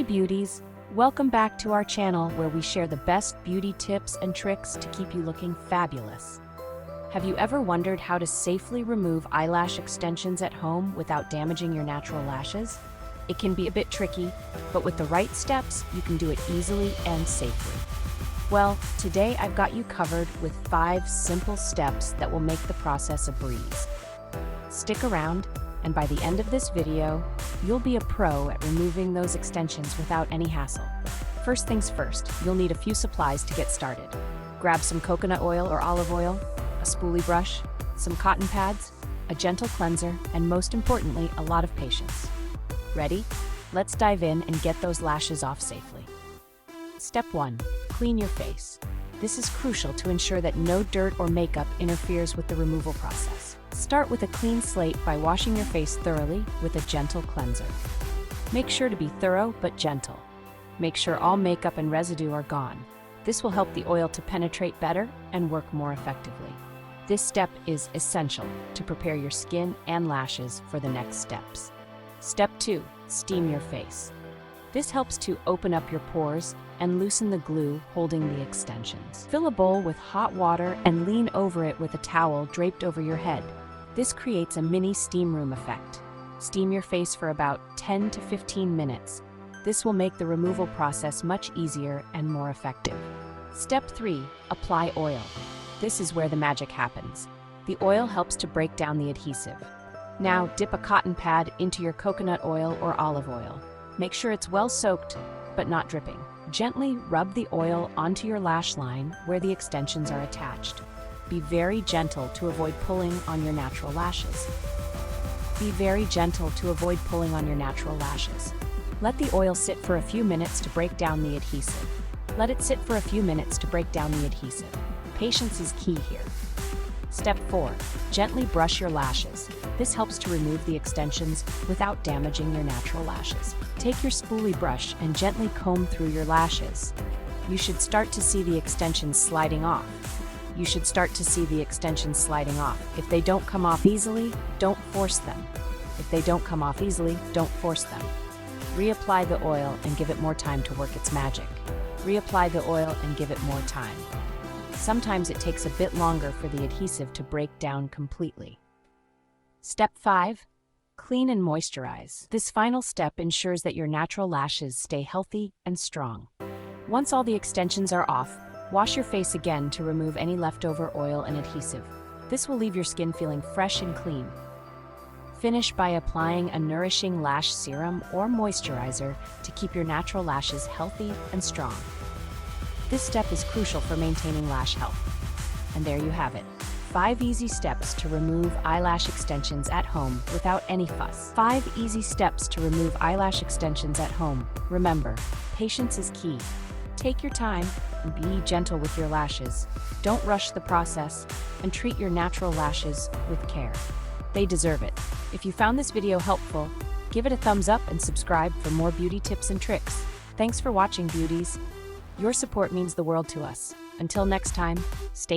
Hey beauties, welcome back to our channel where we share the best beauty tips and tricks to keep you looking fabulous. Have you ever wondered how to safely remove eyelash extensions at home without damaging your natural lashes? It can be a bit tricky, but with the right steps, you can do it easily and safely. Well, today I've got you covered with 5 simple steps that will make the process a breeze. Stick around, and by the end of this video, you'll be a pro at removing those extensions without any hassle. First things first, you'll need a few supplies to get started. Grab some coconut oil or olive oil, a spoolie brush, some cotton pads, a gentle cleanser, and most importantly, a lot of patience. Ready? Let's dive in and get those lashes off safely. Step 1. Clean your face. This is crucial to ensure that no dirt or makeup interferes with the removal process. Start with a clean slate by washing your face thoroughly with a gentle cleanser. Make sure to be thorough but gentle. Make sure all makeup and residue are gone. This will help the oil to penetrate better and work more effectively. This step is essential to prepare your skin and lashes for the next steps. Step 2. Steam your face. This helps to open up your pores and loosen the glue holding the extensions. Fill a bowl with hot water and lean over it with a towel draped over your head. This creates a mini steam room effect. Steam your face for about 10 to 15 minutes. This will make the removal process much easier and more effective. Step 3. Apply oil. This is where the magic happens. The oil helps to break down the adhesive. Now dip a cotton pad into your coconut oil or olive oil. Make sure it's well soaked, but not dripping. Gently rub the oil onto your lash line where the extensions are attached. Be very gentle to avoid pulling on your natural lashes. Be very gentle to avoid pulling on your natural lashes. Let the oil sit for a few minutes to break down the adhesive. Let it sit for a few minutes to break down the adhesive. Patience is key here. Step 4. Gently brush your lashes. This helps to remove the extensions without damaging your natural lashes. Take your spoolie brush and gently comb through your lashes. You should start to see the extensions sliding off. If they don't come off easily, don't force them. Reapply the oil and give it more time to work its magic. Sometimes it takes a bit longer for the adhesive to break down completely. Step 5. Clean and moisturize. This final step ensures that your natural lashes stay healthy and strong. Once all the extensions are off, wash your face again to remove any leftover oil and adhesive. This will leave your skin feeling fresh and clean. Finish by applying a nourishing lash serum or moisturizer to keep your natural lashes healthy and strong. This step is crucial for maintaining lash health. And there you have it. 5 easy steps to remove eyelash extensions at home without any fuss. 5 easy steps to remove eyelash extensions at home. Remember, patience is key. Take your time and be gentle with your lashes. Don't rush the process and treat your natural lashes with care. They deserve it. If you found this video helpful, give it a thumbs up and subscribe for more beauty tips and tricks. Thanks for watching, beauties. Your support means the world to us. Until next time, stay